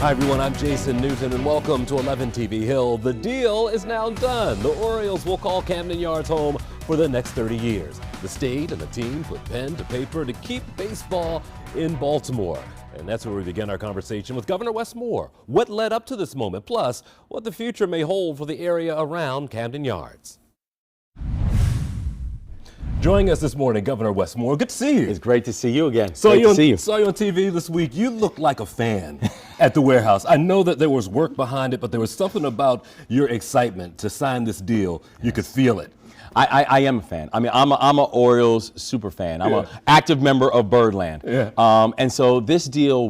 Hi everyone, I'm Jason Newton and welcome to 11 TV Hill. The deal is now done. The Orioles will call Camden Yards home for the next 30 years. The state and the team put pen to paper to keep baseball in Baltimore. And that's where we begin our conversation with Governor Wes Moore. What led up to this moment, plus what the future may hold for the area around Camden Yards. Joining us this morning, Governor Wes Moore. Good to see you. It's great to see you again. Saw you on TV this week. You look like a fan at the warehouse. I know that there was work behind it, but there was something about your excitement to sign this deal. You could feel it. I am a fan. I mean, I'm an Orioles super fan. I'm an active member of Birdland. And so this deal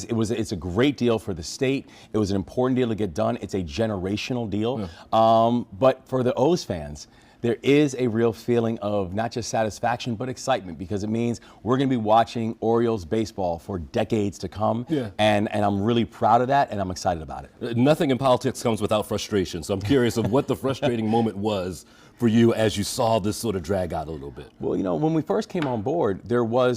it's a great deal for the state. It was an important deal to get done. It's a generational deal. But for the O's fans, there is a real feeling of not just satisfaction, but excitement, because it means we're going to be watching Orioles baseball for decades to come. And I'm really proud of that, and I'm excited about it. Nothing in politics comes without frustration. So I'm curious of what the frustrating moment was for you as you saw this sort of drag out a little bit. Well, you know, when we first came on board, there were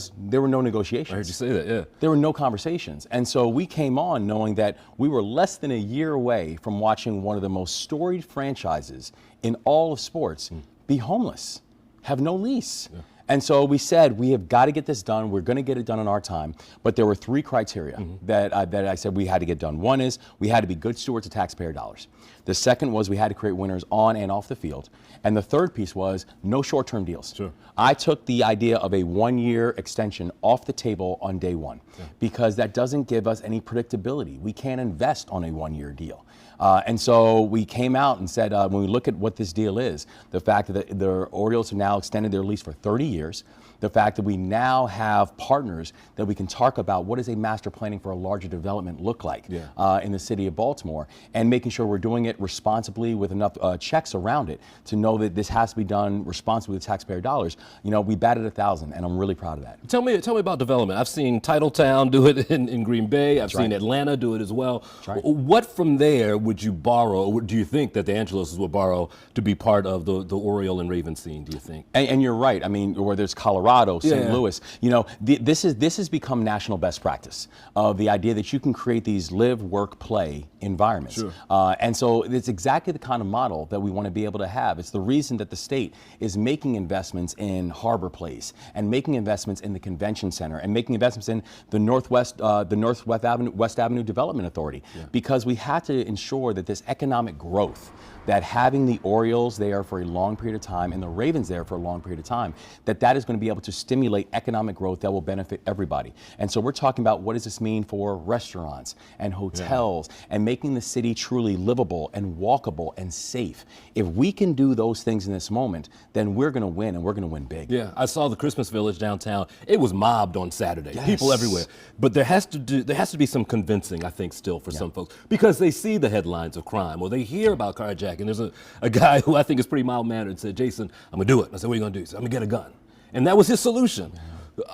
no negotiations. I heard you say that, yeah. There were no conversations. And so we came on knowing that we were less than a year away from watching one of the most storied franchises in all of sports be homeless, have no lease. And so we said, we have got to get this done. We're going to get it done in our time. But there were three criteria that I said we had to get done. One is we had to be good stewards of taxpayer dollars. The second was we had to create winners on and off the field. And the third piece was no short-term deals. I took the idea of a one-year extension off the table on day one because that doesn't give us any predictability. We can't invest on a one-year deal. And so we came out and said, when we look at what this deal is, the fact that the Orioles have now extended their lease for 30 years, the fact that we now have partners that we can talk about what does a master planning for a larger development look like in the city of Baltimore, and making sure we're doing it responsibly with enough checks around it to know that this has to be done responsibly with taxpayer dollars. You know, we batted 1,000, and I'm really proud of that. Tell me about development. I've seen Titletown do it in Green Bay. I've seen Atlanta do it as well. What from there would you borrow, or do you think that the Angelos will borrow to be part of the Oriole and Raven scene, do you think? And you're right. I mean, where there's Colorado, St. Louis, you know, this has become national best practice of the idea that you can create these live, work, play environments. And so it's exactly the kind of model that we want to be able to have. It's the reason that the state is making investments in Harbor Place and making investments in the Convention Center and making investments in the Northwest Avenue Development Authority, because we had to ensure that this economic growth, that having the Orioles there for a long period of time and the Ravens there for a long period of time, that is going to be able to stimulate economic growth that will benefit everybody. And so we're talking about what does this mean for restaurants and hotels and making the city truly livable and walkable and safe. If we can do those things in this moment, then we're going to win, and we're going to win big. Yeah, I saw the Christmas Village downtown. It was mobbed on Saturday. People everywhere. But there has to be some convincing, I think, still for some folks, because they see the headlines of crime or they hear about carjacking. And there's a guy who I think is pretty mild-mannered and said, "Jason, I'm going to do it." And I said, "What are you going to do?" He said, "I'm going to get a gun." And that was his solution.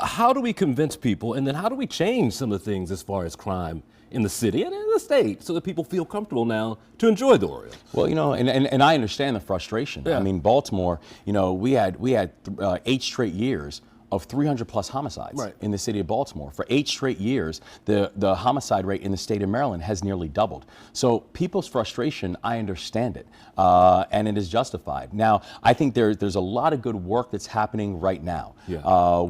How do we convince people, and then how do we change some of the things as far as crime in the city and in the state so that people feel comfortable now to enjoy the Orioles? Well, you know, and I understand the frustration. I mean, Baltimore, you know, we had 8 straight years of 300 plus homicides in the city of Baltimore. For 8 straight years, the homicide rate in the state of Maryland has nearly doubled. So people's frustration, I understand it, and it is justified. Now, I think there's a lot of good work that's happening right now,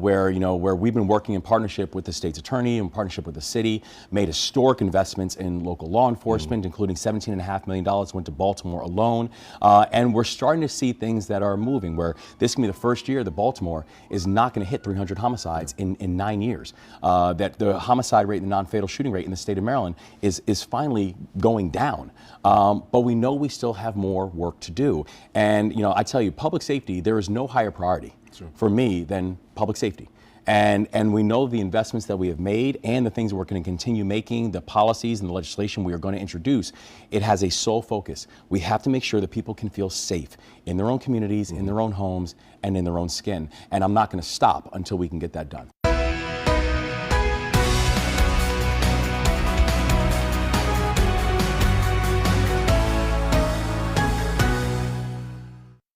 where we've been working in partnership with the state's attorney, in partnership with the city, made historic investments in local law enforcement, including $17.5 million went to Baltimore alone, and we're starting to see things that are moving, where this can be the first year that Baltimore is not going to hit 300 homicides in 9 years. That the homicide rate and the non-fatal shooting rate in the state of Maryland is finally going down. But we know we still have more work to do. And, you know, I tell you, public safety, there is no higher priority for me than public safety. And we know the investments that we have made and the things that we're going to continue making, the policies and the legislation we are going to introduce, it has a sole focus. We have to make sure that people can feel safe in their own communities, in their own homes, and in their own skin. And I'm not going to stop until we can get that done.